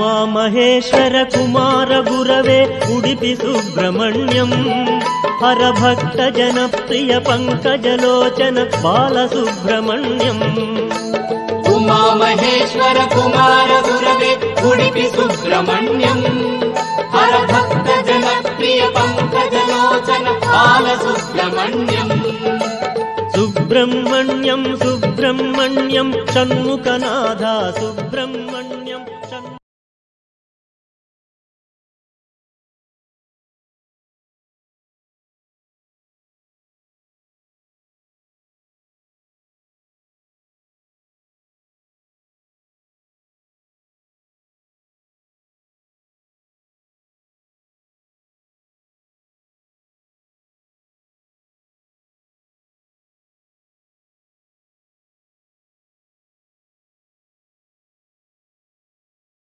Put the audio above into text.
उमामहेश्वर कुमार गुरवे उडुपि सुब्रह्मण्यं हरभक्त जनप्रिय पंकजलोचन बालसुब्रह्मण्यम् उमामहेश्वर कुमार गुरवे उडुपि सुब्रह्मण्यं हरभक्त जनप्रिय पंकजलोचन बालसुब्रह्मण्यम् सुब्रह्मण्यं सुब्रह्मण्यं षण्मुखनाथ सुब्रह्मण्यं